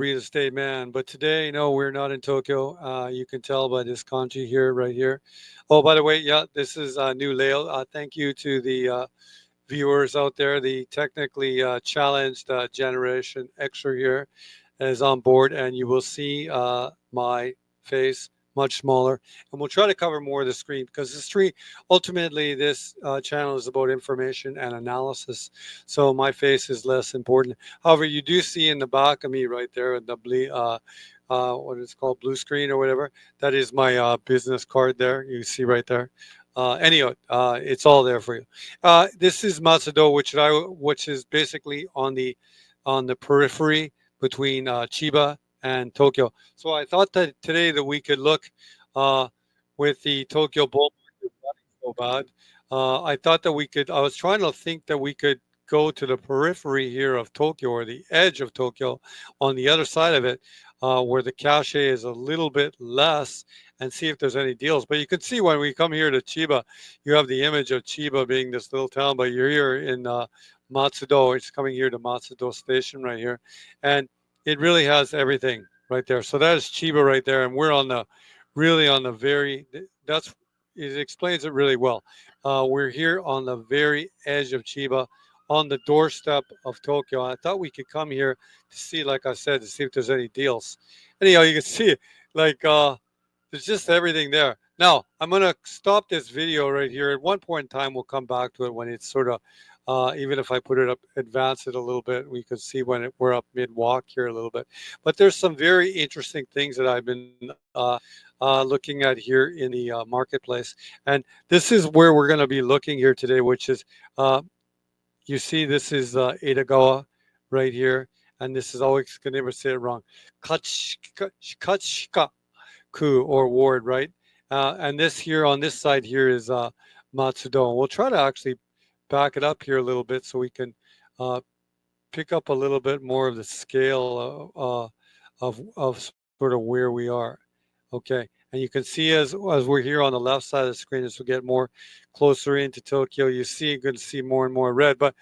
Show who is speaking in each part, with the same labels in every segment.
Speaker 1: real estate man. But today, no, we're not in Tokyo. You can tell by this kanji here, right here. Oh, by the way, yeah, this is a new layout. Thank you to the viewers out there. The technically challenged generation extra here is on board, and you will see my face much smaller. And we'll try to cover more of the screen because the screen, ultimately, this channel is about information and analysis. So my face is less important. However, you do see in the back of me right there, the blue, what is it called, blue screen or whatever. That is my business card there. You see right there. Anyway, it's all there for you. This is Matsudo, which is basically on the periphery between Chiba and Tokyo. So I thought that today that we could look uh, with the Tokyo bull market running so bad. I thought that we could. I was trying to think that we could go to the periphery here of Tokyo or the edge of Tokyo, on the other side of it, where the cache is a little bit less, and see if there's any deals. But you can see when we come here to Chiba, you have the image of Chiba being this little town, but you're here in Matsudo. It's coming here to Matsudo Station right here, and it really has everything right there. So that is Chiba right there, and we're on the really on the very. That's it explains it really well. We're here on the very edge of Chiba, on the doorstep of Tokyo. I thought we could come here to see, like I said, to see if there's any deals. Anyhow, you can see like there's just everything there. Now I'm gonna stop this video right here. At one point in time, we'll come back to it when it's sort of even if I put it up, advance it a litit bit, we could see when we're up mid walk here a little bit. But there's some very interesting things that I've been looking at here in the marketplace. And this is where we're going to be looking here today, which is, uh, you see, this is Edagawa right here. And this is always going to never say it wrong. Kachika Ku or ward, right? And this here on this side here is Matsudo. And we'll try to actually back it up here a little bit so we can uh, pick up a little bit more of the scale of sort of where we are. Okay, and you can see as we're here on the left side of the screen, as we get more closer into Tokyo, you see you're going to see more and more red. But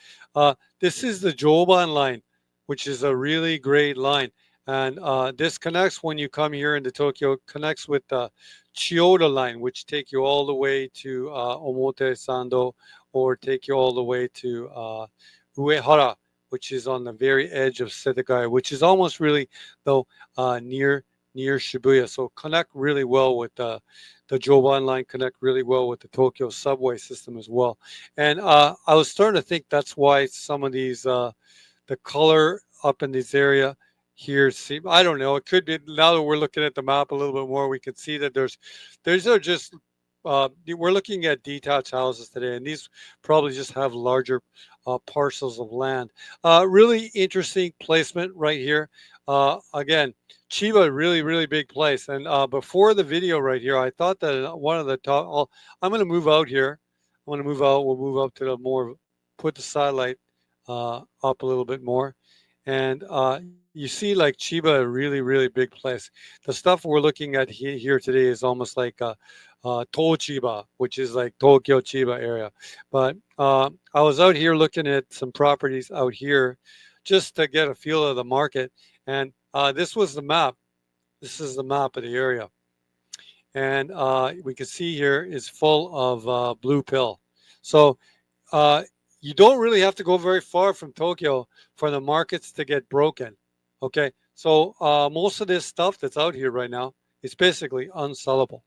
Speaker 1: this is the Joban line, which is a really great line. And this connects when you come here into Tokyo, connects with the Chiyoda line, which take you all the way to Omote Sando, or take you all the way to Uehara, which is on the very edge of Setagaya, which is almost really though near Shibuya. So connect really well with the Joban line, connect really well with the Tokyo subway system as well. And I was starting to think that's why some of these the color up in this area here see, I don't know, it could be now that we're looking at the map a little bit more, we can see that there's are just we're looking at detached houses today, and these probably just have larger parcels of land. Really interesting placement right here. Again, Chiba, really, really big place. And before the video right here, I thought that one of the top, I'm going to move out here. I'm going to move out. We'll move up to the more, put the satellite up a little bit more. And you see, like Chiba, a really, really big place. The stuff we're looking at here today is almost like Tochiba, which is like Tokyo Chiba area. But I was out here looking at some properties out here just to get a feel of the market. And this was the map. This is the map of the area. And we can see here is full of blue pill. So uh, you don't really have to go very far from Tokyo for the markets to get broken. Okay. So most of this stuff that's out here right now is basically unsellable.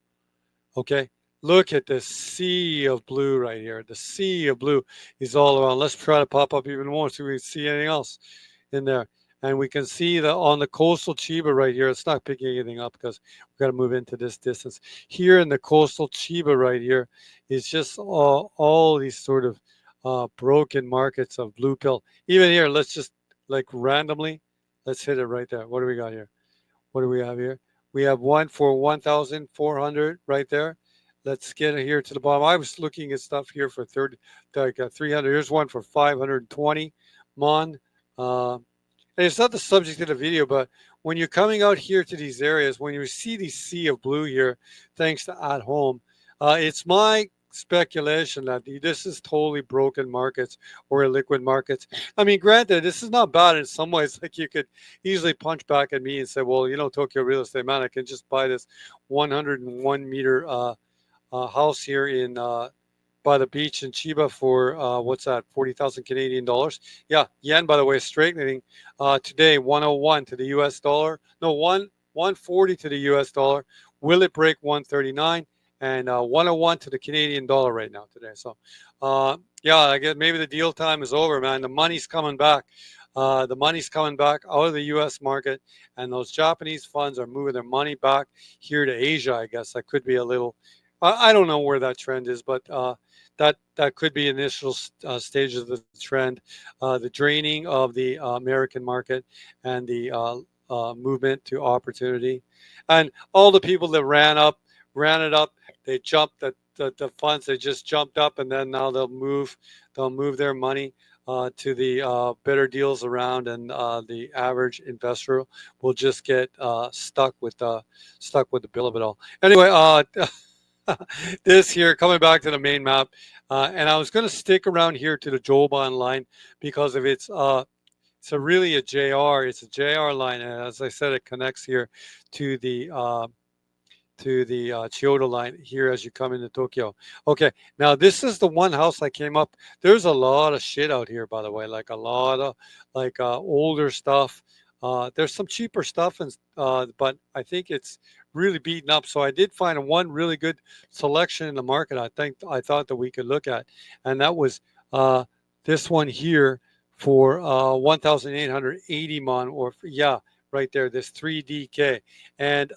Speaker 1: Okay. Look at this sea of blue right here. The sea of blue is all around. Let's try to pop up even more so we can see anything else in there. And we can see that on the coastal Chiba right here, it's not picking anything up because we've got to move into this distance. Here in the coastal Chiba right here is just all these sort of broken markets of blue pill. Even here, let's just like randomly, let's hit it right there. What do we got here? What do we have here? We have one for 1,400 right there. Let's get it here to the bottom. I was looking at stuff here for 30, like 300. Here's one for 520 mon. Uh, and it's not the subject of the video, but when you're coming out here to these areas, when you see the sea of blue here, thanks to At Home, it's my speculation that this is totally broken markets or illiquid markets. I mean, granted, this is not bad in some ways. Like you could easily punch back at me and say, well, Tokyo real estate, man, I can just buy this 101 meter house here in by the beach in Chiba for what's that, 40,000 Canadian dollars. Yeah, yen, by the way, is straightening today, 101 to the US dollar. No, 140 to the US dollar. Will it break 139? And 101 to the Canadian dollar right now today. So, yeah, I guess maybe the deal time is over, man. The money's coming back. The money's coming back out of the U.S. market, and those Japanese funds are moving their money back here to Asia. I guess that could be a little. I don't know where that trend is, but that could be initial stages of the trend, the draining of the American market, and the movement to opportunity, and all the people that ran it up, they jumped the funds. They just jumped up, and then now they'll move their money to the better deals around, and the average investor will just get stuck with the bill of it all. Anyway, this here coming back to the main map, and I was going to stick around here to the Joban line because of it's a really a JR. It's a JR line, and as I said, it connects here to the Chiyoda line here as you come into Tokyo. Okay, now this is the one house I came up. There's a lot of shit out here, by the way, like a lot of like older stuff. There's some cheaper stuff, and but I think it's really beaten up. So I did find one really good selection in the market. I thought that we could look at, and that was this one here for 1,880 mon, or yeah, right there, this 3DK, and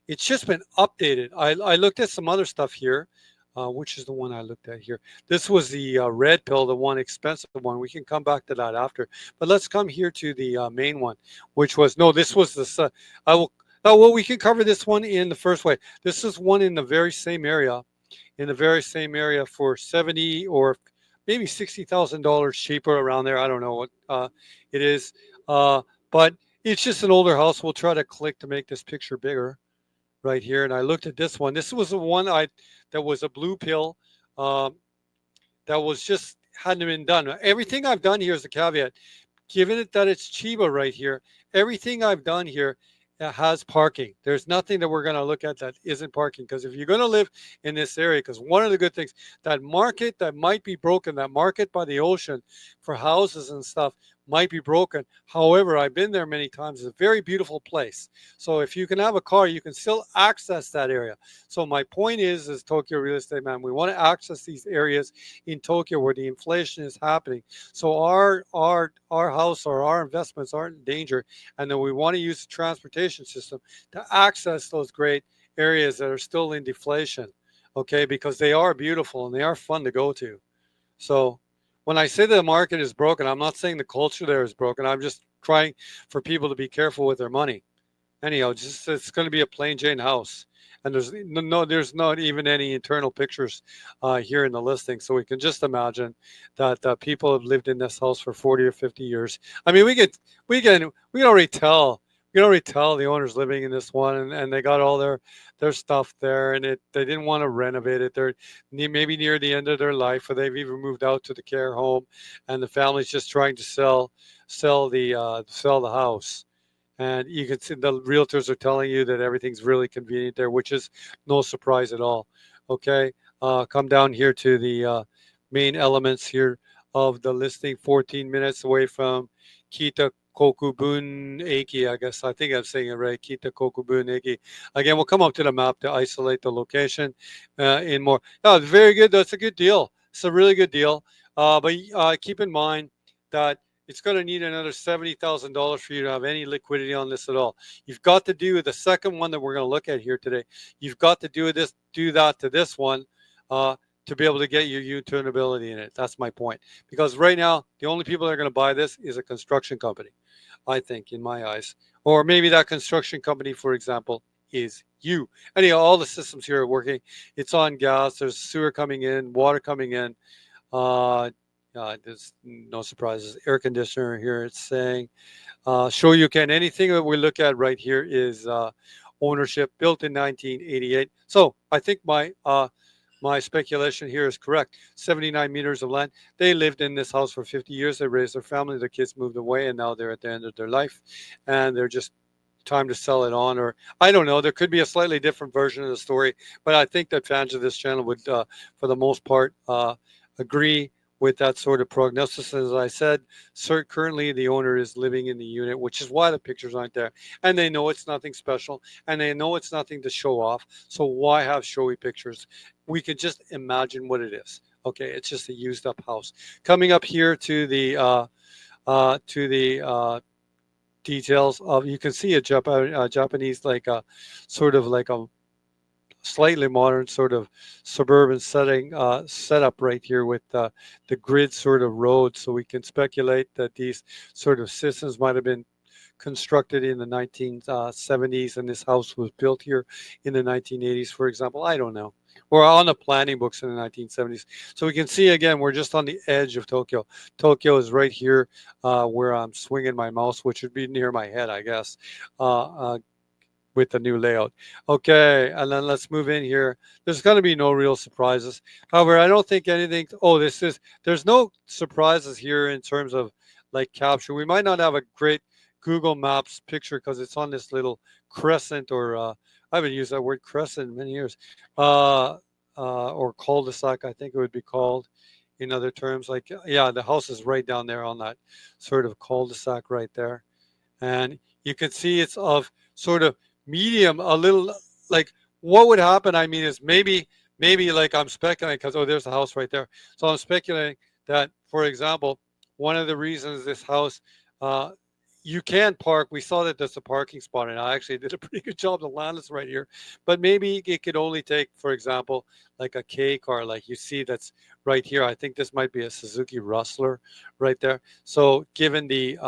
Speaker 1: it's just been updated. I looked at some other stuff here, which is the one I looked at here. This was the red pill, the one expensive one. We can come back to that after. But let's come here to the main one, which was, no, this was the, I will, oh, well, we can cover this one in the first way. This is one in the very same area, for 70 or maybe $60,000 cheaper around there. I don't know what it is. But it's just an older house. We'll try to click to make this picture bigger right here. And I looked at this one. This was the one that was a blue pill, um, that was just hadn't been done. Everything I've done here is a caveat. Given it that it's Chiba right here, everything I've done here has parking. There's nothing that we're going to look at that isn't parking. Because if you're going to live in this area, because one of the good things, that market that might be broken, that market by the ocean for houses and stuff might be broken. However, I've been there many times. It's a very beautiful place. So if you can have a car, you can still access that area. So my point is Tokyo real estate man, we want to access these areas in Tokyo where the inflation is happening. So our house or our investments aren't in danger, and then we want to use the transportation system to access those great areas that are still in deflation. Okay, because they are beautiful and they are fun to go to. So when I say the market is broken, I'm not saying the culture there is broken. I'm just trying for people to be careful with their money. Anyhow, just it's going to be a plain Jane house, and there's not even any internal pictures here in the listing, so we can just imagine that people have lived in this house for 40 or 50 years. I mean, we can already tell. We can already tell the owners living in this one, and they got all their stuff there, and they didn't want to renovate it. They're maybe near the end of their life, or they've even moved out to the care home, and the family's just trying to sell the house. And you can see the realtors are telling you that everything's really convenient there, which is no surprise at all. Okay, come down here to the main elements here of the listing. 14 minutes away from Kita Kokubun Eki. I think I'm saying it right. Kita Kokubun Eki. Again, we'll come up to the map to isolate the location in more. Oh, very good. That's a good deal. It's a really good deal. But keep in mind that it's going to need another $70,000 for you to have any liquidity on this at all. You've got to do the second one that we're going to look at here today. You've got to do that to this one to be able to get your U-turnability in it. That's my point. Because right now, the only people that are going to buy this is a construction company, I think, in my eyes. Or maybe that construction company, for example, is you. Anyhow, all the systems here are working. It's on gas. There's sewer coming in, water coming in. There's no surprises. Air conditioner here. It's saying, show you can. Anything that we look at right here is ownership, built in 1988. So I think my speculation here is correct. 79 meters of land. They lived in this house for 50 years. They raised their family. Their kids moved away, and now they're at the end of their life, and they're just time to sell it on, or I don't know. There could be a slightly different version of the story, but I think that fans of this channel would, for the most part, agree with that sort of prognosis. As I said, currently the owner is living in the unit, which is why the pictures aren't there, and they know it's nothing special, and they know it's nothing to show off. So why have showy pictures? We could just imagine what it is. Okay, it's just a used up house. Coming up here to the details of, you can see a Japanese, like a sort of like a slightly modern sort of suburban setup right here with the grid sort of road. So we can speculate that these sort of systems might have been constructed in the 1970s, and this house was built here in the 1980s, for example. I don't know. We're on the planning books in the 1970s. So we can see again, we're just on the edge of Tokyo. Tokyo is right here where I'm swinging my mouse, which would be near my head, I guess. With the new layout. Okay, and then let's move in here. There's going to be no real surprises. However, I don't think anything. Oh, there's no surprises here in terms of like capture. We might not have a great Google Maps picture because it's on this little crescent, or I haven't used that word crescent in many years, or cul-de-sac, I think it would be called in other terms. Like, yeah, the house is right down there on that sort of cul-de-sac right there, and you can see it's of sort of medium, a little, like, what would happen, I mean, is maybe like I'm speculating because, oh, there's a house right there. So I'm speculating that, for example, one of the reasons this house, uh, you can park, we saw that there's a parking spot, and I actually did a pretty good job to land this right here, but maybe it could only take, for example, like a K car, like you see that's right here. I think this might be a Suzuki Rustler right there. So given the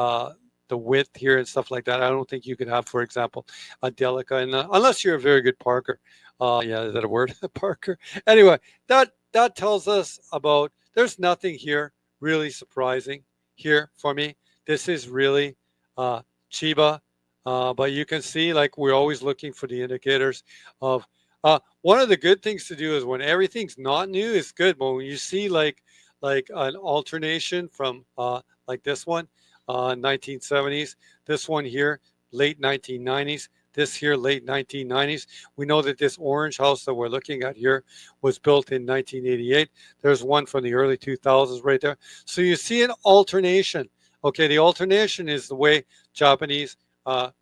Speaker 1: width here and stuff like that, I don't think you could have, for example, a Delica, and unless you're a very good parker. Yeah, is that a word, parker? Anyway, that tells us about. There's nothing here really surprising here for me. This is really uh, Chiba, but you can see, like, we're always looking for the indicators of. One of the good things to do is when everything's not new, it's good. But when you see like an alternation from like this one, 1970s. This one here, late 1990s. This here, late 1990s. We know that this orange house that we're looking at here was built in 1988. There's one from the early 2000s right there. So you see an alternation. Okay, the alternation is the way Japanese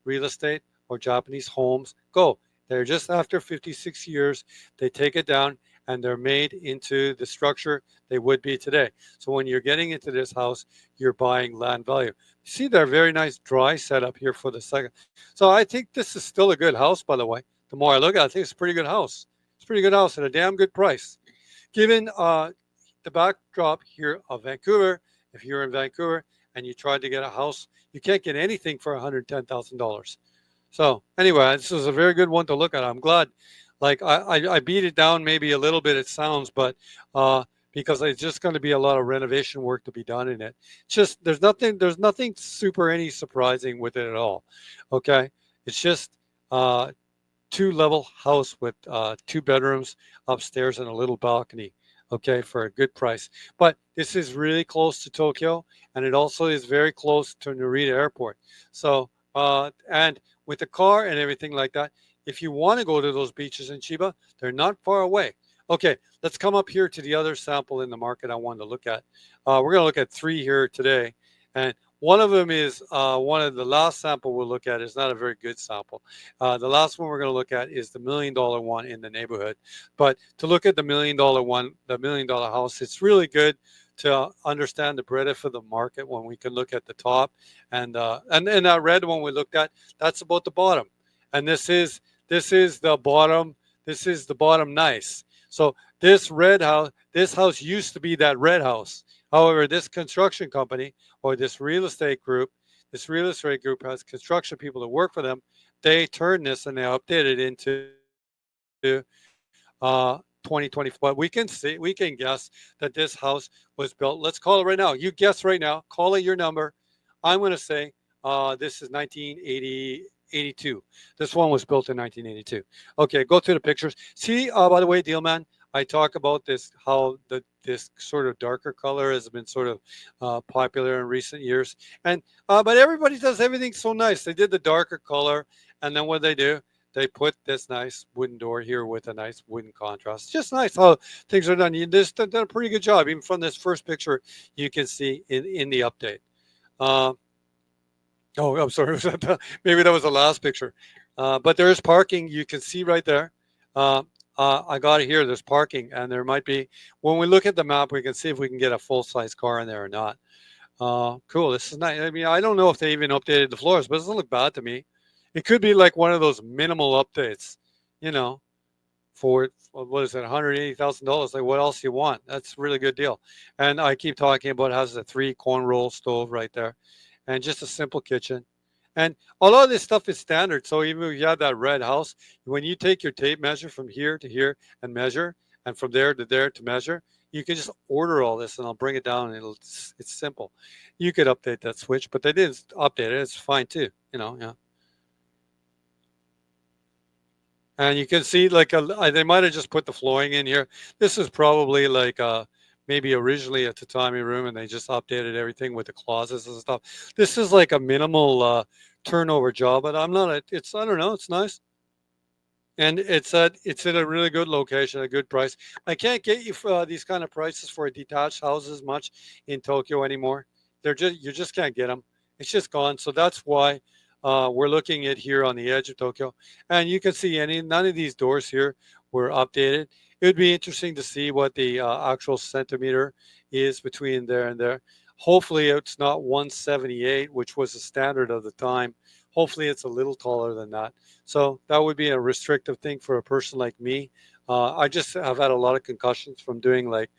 Speaker 1: real estate or Japanese homes go. They're just after 56 years, they take it down and they're made into the structure they would be today. So when you're getting into this house, you're buying land value. You see their very nice dry setup here for the second. So I think this is still a good house, by the way. The more I look at it, I think it's a pretty good house. It's a pretty good house at a damn good price. Given the backdrop here of Vancouver, if you're in Vancouver and you tried to get a house, you can't get anything for $110,000. So anyway, this is a very good one to look at. I'm glad. Like I beat it down maybe a little bit. It sounds, but because it's just going to be a lot of renovation work to be done in it. Just there's nothing super any surprising with it at all. Okay, it's just uh, two-level house with two bedrooms upstairs and a little balcony. Okay, for a good price. But this is really close to Tokyo, and it also is very close to Narita Airport. So, and with the car and everything like that, if you want to go to those beaches in Chiba, they're not far away. Okay, let's come up here to the other sample in the market I wanted to look at. We're going to look at three here today, and one of them is one of the last sample we'll look at is not a very good sample. The last one we're going to look at is the $1 million one in the neighborhood. But to look at the $1 million one, the $1 million house, it's really good to understand the breadth of the market when we can look at the top, and that red one we looked at, that's about the bottom, and this is the bottom. This is the bottom nice. So this house used to be that red house. However, this construction company or this real estate group has construction people that work for them. They turned this and they updated it into 2024. But we can guess that this house was built. Let's call it right now. You guess right now. Call it your number. I'm going to say this is 1982. This one was built in 1982. Okay, go through the pictures. See, by the way, Deal Man, I talk about this how this sort of darker color has been sort of popular in recent years, and but everybody does everything so nice. They did the darker color, and then what they do, they put this nice wooden door here with a nice wooden contrast. Just nice how things are done. You just done a pretty good job, even from this first picture you can see in the update. Uh, Oh, I'm sorry. Maybe that was the last picture. But there is parking. You can see right there. Uh, I got it here. There's parking, and there might be. When we look at the map, we can see if we can get a full size car in there or not. Cool. This is nice. I mean, I don't know if they even updated the floors, but it doesn't look bad to me. It could be like one of those minimal updates, you know, for what is it, $180,000? Like, what else you want? That's a really good deal. And I keep talking about it has a 3 corn roll stove right there, and just a simple kitchen. And a lot of this stuff is standard. So even if you have that red house, when you take your tape measure from here to here and measure, and from there to there to measure, you can just order all this, and I'll bring it down. And it's simple. You could update that switch, but they didn't update it. It's fine too. Yeah. And you can see like they might have just put the flooring in here. This is probably like maybe originally a tatami room, and they just updated everything with the closets and stuff. This is like a minimal turnover job, but I'm not. It's I don't know. It's nice, and it's in a really good location, a good price. I can't get you these kind of prices for detached houses much in Tokyo anymore. You just can't get them. It's just gone. So that's why we're looking at here on the edge of Tokyo, and you can see none of these doors here were updated. It would be interesting to see what the actual centimeter is between there and there. Hopefully, it's not 178, which was the standard of the time. Hopefully, it's a little taller than that. So that would be a restrictive thing for a person like me. I just have had a lot of concussions from doing like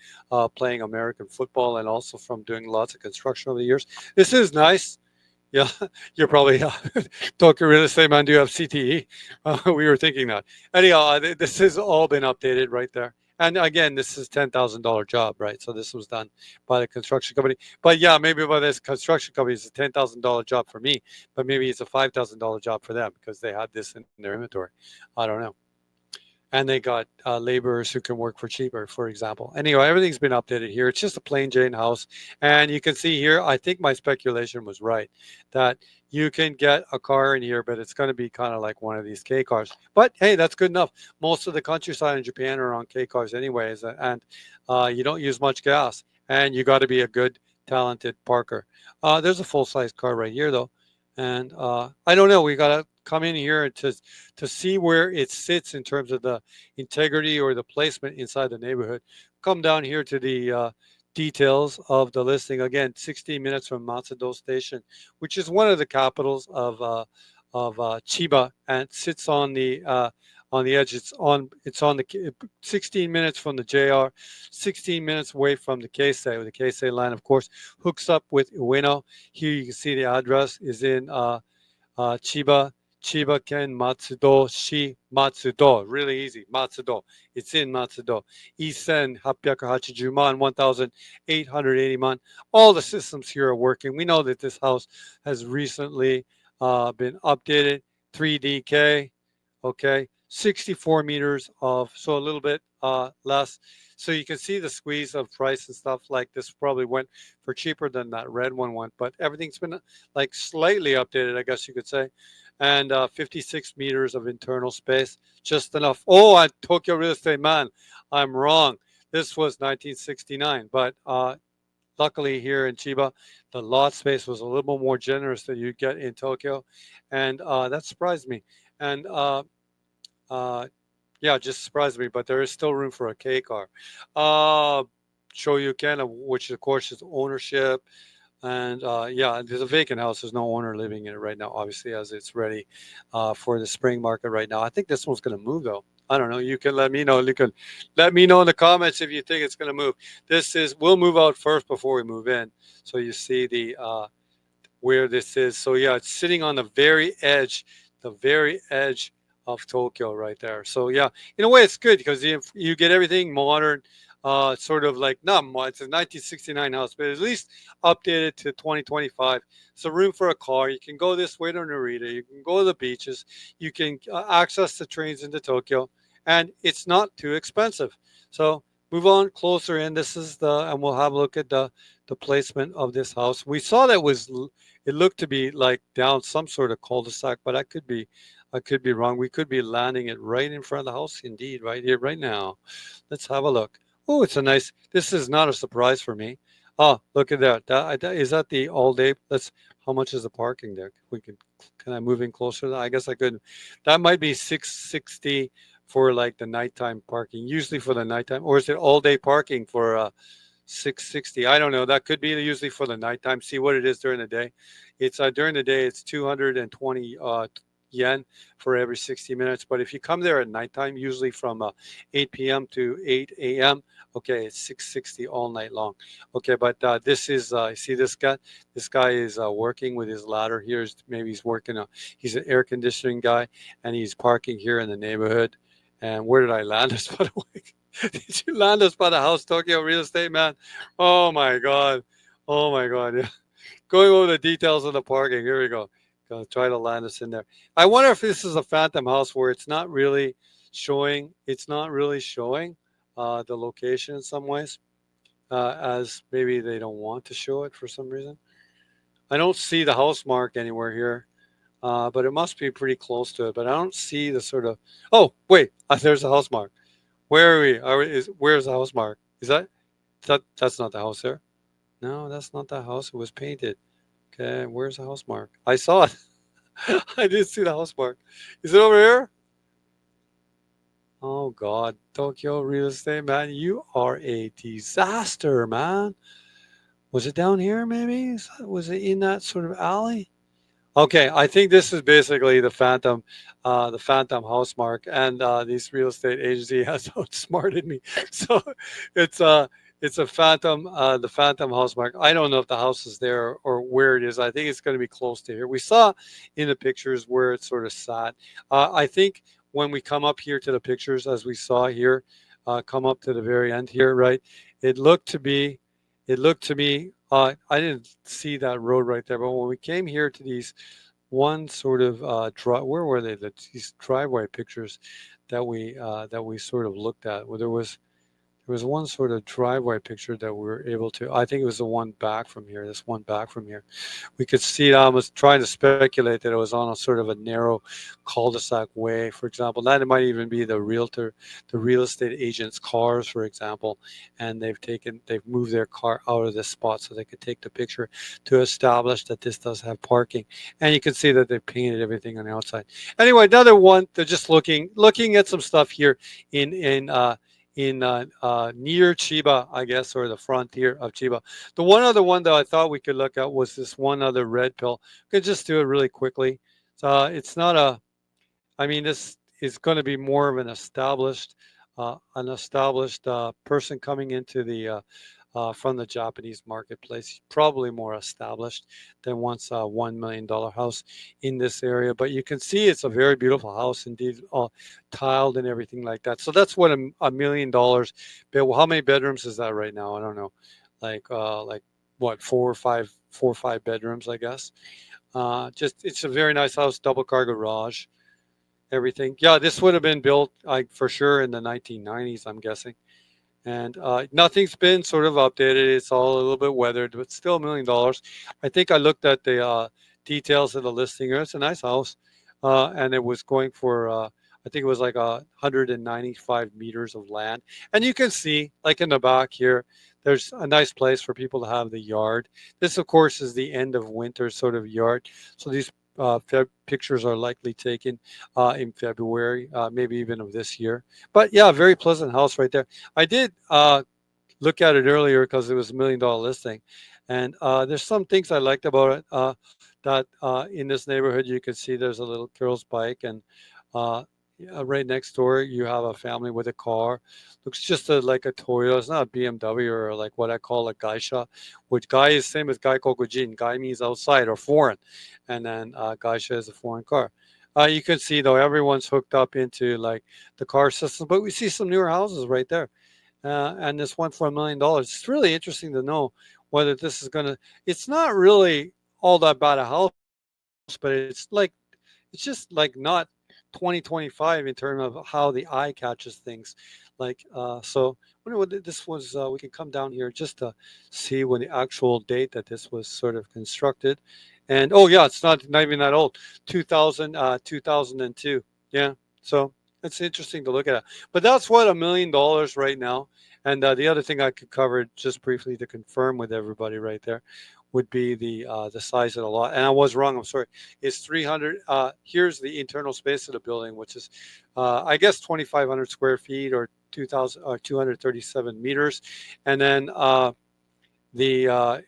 Speaker 1: playing American football, and also from doing lots of construction over the years. This is nice. Yeah, you're probably talking real estate man. Do you have CTE? We were thinking that. Anyhow, this has all been updated right there. And again, this is $10,000 job, right? So this was done by the construction company. But yeah, maybe by this construction company, it's a $10,000 job for me, but maybe it's a $5,000 job for them because they had this in their inventory. I don't know, and they got laborers who can work for cheaper, for example. Anyway, everything's been updated here. It's just a plain Jane house, and you can see here. I think my speculation was right that you can get a car in here, but it's going to be kind of like one of these K cars. But hey, that's good enough. Most of the countryside in Japan are on K cars, anyways, and you don't use much gas, and you got to be a good, talented parker. There's a full size car right here, though. And I don't know. We got to come in here and to see where it sits in terms of the integrity or the placement inside the neighborhood. Come down here to the details of the listing. Again, 16 minutes from Matsudo Station, which is one of the capitals of Chiba, and sits on the edge. It's on the 16 minutes from the JR, 16 minutes away from the Keisei. The Keisei line, of course, hooks up with Ueno. Here you can see the address is in Chiba, Chiba Ken Matsudo Shi Matsudo. Really easy. Matsudo. It's in Matsudo. Isen 880 man, 1,880 man. All the systems here are working. We know that this house has recently been updated. 3DK. Okay. 64 meters of, so a little bit less. So you can see the squeeze of price and stuff. Like this probably went for cheaper than that red one went, but everything's been like slightly updated, I guess you could say. And 56 meters of internal space, just enough. Oh, at Tokyo Real Estate Man, I'm wrong. This was 1969, but luckily here in Chiba, the lot space was a little bit more generous than you get in Tokyo, and that surprised me. And uh, yeah, it just surprised me, but there is still room for a K car. Uh, Shoryuken, which of course is ownership. And yeah, there's a vacant house. There's no owner living in it right now, obviously, as it's ready for the spring market right now. I think this one's going to move, though. I don't know. You can let me know. You can let me know in the comments if you think it's going to move. We'll move out first before we move in. So you see the where this is. So yeah, it's sitting on the very edge of Tokyo right there. So yeah, in a way it's good because you get everything modern, sort of like not modern. It's a 1969 house, but at least updated to 2025. So room for a car. You can go this way to Narita. You can go to the beaches. You can access the trains into Tokyo, and it's not too expensive. So move on closer in. This is and we'll have a look at the placement of this house. We saw that it looked to be like down some sort of cul-de-sac, but I could be wrong. We could be landing it right in front of the house, indeed, right here, right now. Let's have a look. Oh, it's a nice. This is not a surprise for me. Oh, look at that. Is that the all day? Let's. How much is the parking there? We can I move in closer? I guess I could. That might be 660 for like the nighttime parking. Usually for the nighttime, or is it all day parking for 660? I don't know. That could be usually for the nighttime. See what it is during the day. It's during the day. It's 220 yen for every 60 minutes. But if you come there at nighttime, usually from 8 p.m. to 8 a.m., okay, it's 660 all night long. Okay, but this is see this guy. This guy is working with his ladder here. Maybe he's working. He's an air conditioning guy, and he's parking here in the neighborhood. And where did I land us, by the way? Did you land us by the house, Tokyo real estate man? Oh my god. Oh my god. Yeah. Going over the details of the parking. Here we go. Gonna try to land us in there. I wonder if this is a phantom house where it's not really showing the location in some ways, as maybe they don't want to show it for some reason. I don't see the house mark anywhere here, but it must be pretty close to it. But I don't see the sort of. Oh wait, there's the house mark. Where are we? Where's the house mark? That's not the house there? No, that's not the house. It was painted. Okay, where's the house mark? I saw it. I did see the house mark. Is it over here? Oh God, Tokyo real estate man, you are a disaster, man. Was it down here? Maybe was it in that sort of alley? Okay, I think this is basically the phantom house mark, and this real estate agency has outsmarted me. So it's it's a phantom, the phantom house mark. I don't know if the house is there or where it is. I think it's going to be close to here. We saw in the pictures where it's sort of sat. I think when we come up here to the pictures, as we saw here, come up to the very end here, right? It looked to be, it looked to me. I didn't see that road right there, but when we came here to these one sort of where were they? These driveway pictures that we sort of looked at. Where there was one sort of driveway picture that we were able to. I think it was the one back from here. This one back from here, we could see. I was trying to speculate that it was on a sort of a narrow cul-de-sac way, for example. That it might even be the real estate agent's cars, for example, and they've moved their car out of this spot so they could take the picture to establish that this does have parking. And you can see that they painted everything on the outside. Anyway, another one. They're just looking at some stuff here in in. Uh, near Chiba, I guess, or the frontier of Chiba. The one other one that I thought we could look at was this one other red pill. We could just do it really quickly. So it's not a. I mean, this is going to be more of an established person coming into the from the Japanese marketplace, probably more established than once a $1 million house in this area. But you can see it's a very beautiful house, indeed, all tiled and everything like that. So that's what $1 million. But how many bedrooms is that right now? I don't know, like what, four or five bedrooms, I guess. Just it's a very nice house, double car garage, everything. Yeah, this would have been built like for sure in the 1990s, I'm guessing. And nothing's been sort of updated. It's all a little bit weathered, but still $1 million. I think I looked at the details of the listing. It's a nice house, and it was going for I think it was like 195 meters of land. And you can see, like in the back here, there's a nice place for people to have the yard. This, of course, is the end of winter sort of yard. So these pictures are likely taken in February, maybe even of this year. But yeah, very pleasant house right there. I did look at it earlier because it was $1 million listing, and there's some things I liked about it. That in this neighborhood you can see there's a little girl's bike, and uh, yeah, right next door you have a family with a car. Looks just like a Toyota. It's not a BMW or like what I call a Geisha, which Gai is same as Gaikokujin. Gai means outside or foreign, and then Geisha is a foreign car. You can see though everyone's hooked up into like the car system, but we see some newer houses right there, and this one for $1 million. It's really interesting to know whether this is gonna. It's not really all that bad a house, but it's just like not 2025 in terms of how the eye catches things. So wonder what this was. We can come down here just to see when the actual date that this was sort of constructed. And oh yeah, it's not even that old. 2000, 2002. Yeah. So it's interesting to look at. But that's what $1 million right now. And the other thing I could cover just briefly to confirm with everybody right there would be the size of the lot. And I was wrong. I'm sorry. It's 300. Here's the internal space of the building, which is, I guess, 2,500 square feet or 2,000 or 237 meters, and then the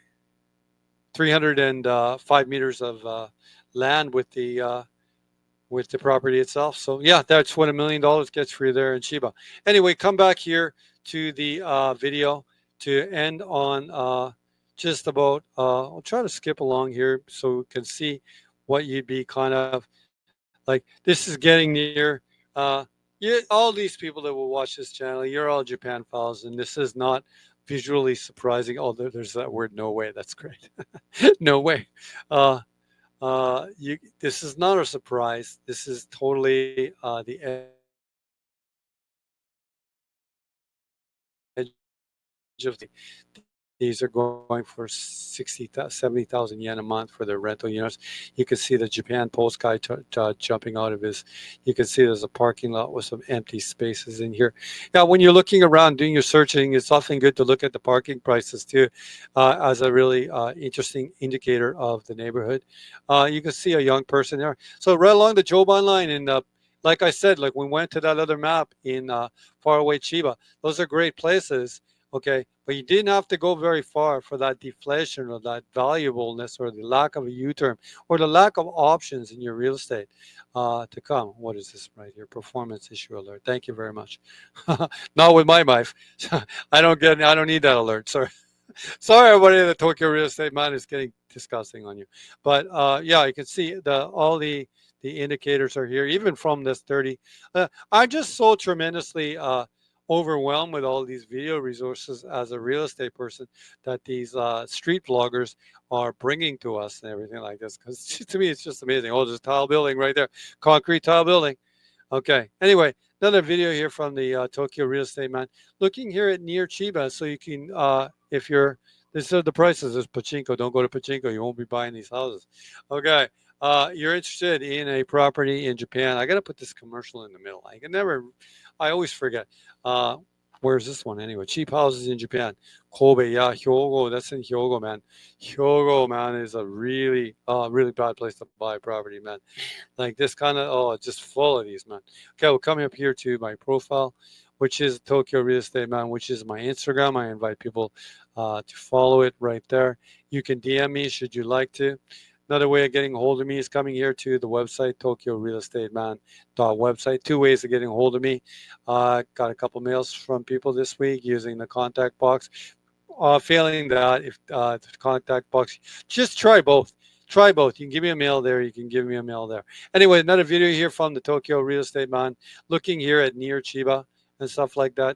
Speaker 1: 305 meters of land with the property itself. So yeah, that's what $1 million gets for you there in Chiba. Anyway, come back here to the video to end on just about. I'll try to skip along here so we can see what you'd be kind of like. This is getting near. All these people that will watch this channel, you're all Japan files, and this is not visually surprising. Oh, there's that word. No way. That's great. No way. Uh, this is not a surprise. This is totally the edge of these are going for 60, 70,000 yen a month for their rental units. You can see the Japan Post guy jumping out of his. You can see there's a parking lot with some empty spaces in here. Now, when you're looking around doing your searching, it's often good to look at the parking prices too, as a really interesting indicator of the neighborhood. You can see a young person there. So right along the Joban line, and like I said, like we went to that other map in faraway Chiba. Those are great places. Okay, but you didn't have to go very far for that deflation or that valuableness or the lack of a U-turn or the lack of options in your real estate to come. What is this right here? Performance issue alert. Thank you very much. Not with my wife. I don't need that alert. Sorry. Sorry, everybody. The Tokyo real estate man is getting disgusting on you. But yeah, you can see all the indicators are here, even from this 30. I'm just so tremendously overwhelmed with all these video resources as a real estate person that these street vloggers are bringing to us and everything like this. Because to me, it's just amazing. Oh, there's a tile building right there, concrete tile building. Okay. Anyway, another video here from the Tokyo real estate man. Looking here at near Chiba, so you can, if you're, this are the prices. There's pachinko. Don't go to pachinko. You won't be buying these houses. Okay. You're interested in a property in Japan. I got to put this commercial in the middle. I can never, I always forget. Uh, where's this one anyway? Cheap houses in Japan. Kobe, yeah, Hyogo. That's in Hyogo, man. Hyogo, man, is a really, really bad place to buy property, man. Like this kind of, oh, it's just full of these, man. Okay, we'll come up here to my profile, which is Tokyo Real Estate Man, which is my Instagram. I invite people to follow it right there. You can DM me should you like to. Another way of getting a hold of me is coming here to the website, Tokyo Real Estate Man website. Two ways of getting a hold of me. Got a couple mails from people this week using the contact box. Failing that, if the contact box, just try both. Try both. You can give me a mail there. You can give me a mail there. Anyway, another video here from the Tokyo Real Estate Man, looking here at near Chiba and stuff like that.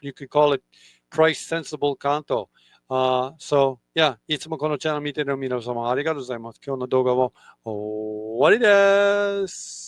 Speaker 1: You could call it price sensible kanto. So, yeah, いつもこのチャンネル見てる皆様ありがとうございます。今日の動画も終わりです。